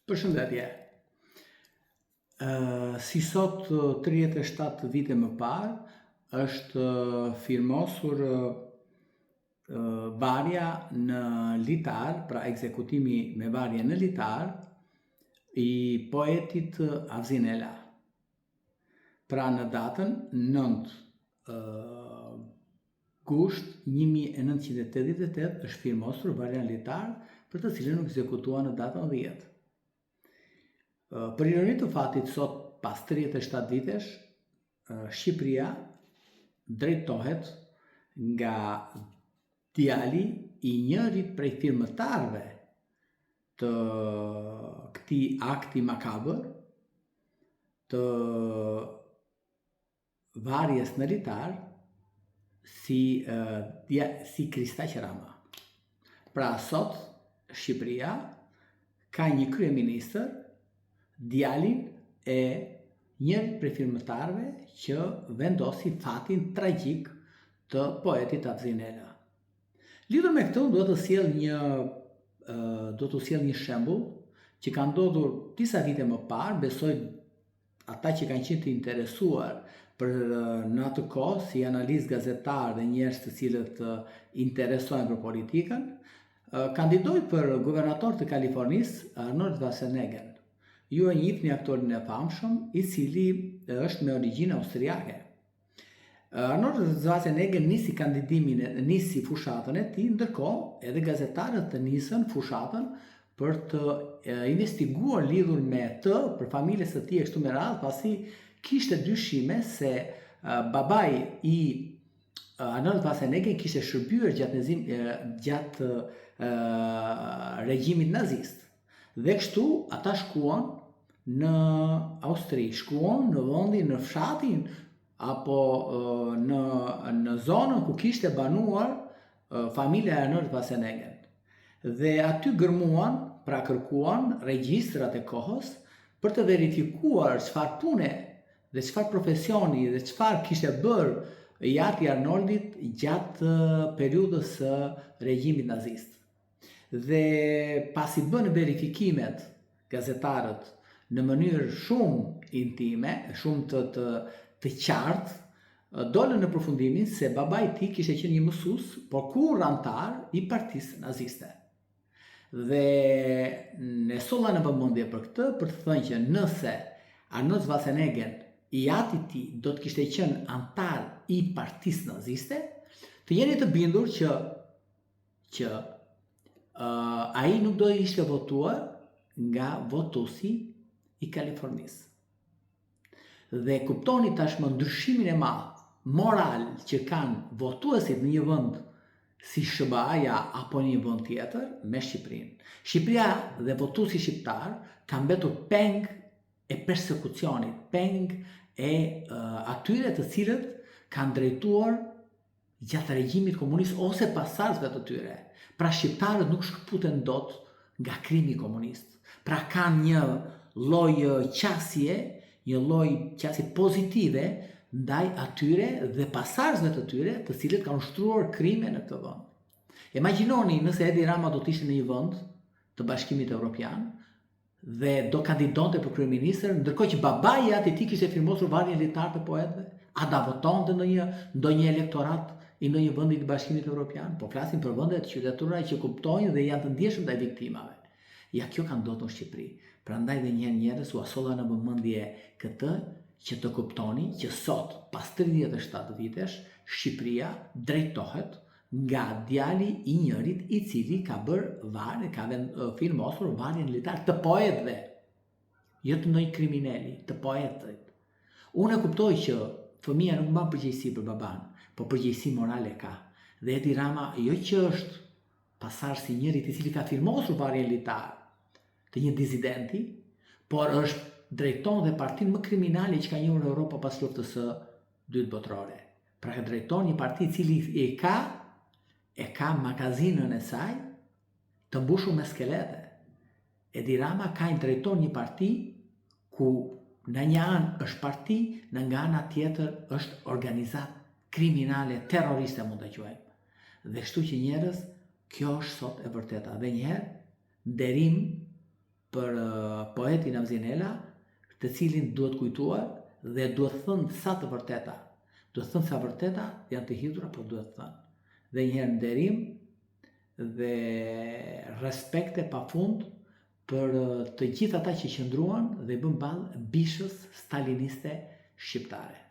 Përshëndetje. Si sot 37 vite më parë është firmosur varja në litar, pra ekzekutimi me varje në litar i poetit Avzinela. Pra në datën 9 gusht 1988 është firmosur varja në litar për të cilën u ekzekutua në datën 10. Për ironi të fatit, sot pas 37 vitesh, Shqipëria drejtohet nga djali i njërit prej firmëtarëve të këtij akti makabër, të varjes në litar, si Kristaq Rama. Pra sot Shqipëria ka një kryeministër, djalin e njërit prej firmëtarëve që vendosi fatin tragjik të poetit Avzinela. Lidhur me këtë, do të sjell një shembull që ka ndodhur disa vite më parë, besoj ata që kanë qenë të interesuar për në atë kohë si analistë gazetarë dhe njerëz të cilët interesohen për politikën, kandidoi për guvernator të Kalifornisë Arnold Schwarzenegger. Ju e njihni aktorin e famshëm, i cili është me origjinë austriake. Arnold Schwarzenegger nisi fushatën e tij, ndërkohë edhe gazetarët të nisën fushatën për të investiguar lidhur me të, për familjes së tij e kështu me radhë, pasi kishte dyshime se babai i Arnold Schwarzenegger kishte shërbyer gjatë regjimit nazist. Dhe kështu ata shkuan në Austri, shkuan në vendin, në fshatin apo në zonën ku kishte banuar familja e Arnold Schwarzenegger. Dhe aty gërmuan, pra kërkuan regjistrat e kohës për të verifikuar çfarë pune dhe çfarë profesioni dhe çfarë kishte bërë jati Arnoldit gjatë periudhës së regjimit nazist. Dhe pasi bën verifikimet gazetarët në mënyrë shumë intime, shumë të qartë, dolën në përfundimin se babai i tij kishte qenë një mësues, por kur antar i partisë naziste. Dhe ne solla në vëmendje për këtë, për të thënë që nëse Arnold Schwarzenegger i jati i tij do të kishte qenë antar i partisë naziste, të jeni të bindur që ai nuk do ishte votuar nga votuesi i Kalifornisë. Dhe kuptoni tashmë ndryshimin e madh moral që kanë votuesit në një vend si SBA-ja apo një vend tjetër me Shqipërinë. Shqipëria dhe votuesi shqiptar kanë mbetur peng e persekucionit, peng e atyre të cilët kanë drejtuar gjatë regjimit komunist ose pasardhësve të tyre. Pra shqiptarët nuk shkëputen dot nga krimi komunist. Pra kanë një lloj qasje pozitive ndaj atyre dhe pasardhësve të tyre, të cilët kanë ushtruar krime në këtë vend. Imagjinoni nëse Edi Rama do të ishte në një vend të Bashkimit Evropian dhe do kandidonte për kryeministër, ndërkohë që babai i atij kishte firmosur varjen litar të poetëve, a da votonte ndonjë elektorat i ndonjë vendi të Bashkimit Evropian? Po flasim për vende të qytetura që kuptojnë dhe janë të ndjeshëm ndaj viktimave. Ja, kjo ka ndodhur në Shqipëri. Prandaj dhe njerëz u asolla në vëmendje këtë që të kuptoni që sot, pas 37 vitesh, Shqipëria drejtohet nga djali i njërit i cili ka bërë varje, ka firmosur varjen litar të poetëve, jo të ndonjë kriminali, të poetëve. Unë e kuptoj që fëmia nuk mban përgjegjësi për baban, por përgjegjësi morale ka. Dhe Edi Rama jo që është pasardhës i njërit i cili ka firmosur varjen litar të një disidenti, por është drejton dhe partinë më kriminale që ka njohur Europa pas luftës së dytë botërore. Pra ka drejton një parti i cili e ka magazinën e saj të mbushur me skelete. Edi Rama ka drejton një parti ku në një anë është parti, në nga ana tjetër është organizat kriminale, terroriste mund të quajmë. Dhe kështu që njerëz, kjo është sot e vërteta. Dhe njëherë nderim për poetin Avzinela, të cilin duhet kujtuar dhe duhet thënë sa të vërteta. Duhet thënë sa vërteta janë të hidhura, por duhet thënë. Dhe njëherë nderim dhe respekte pafund për të gjithë ata që qëndruan dhe bën ballë bishës staliniste shqiptare.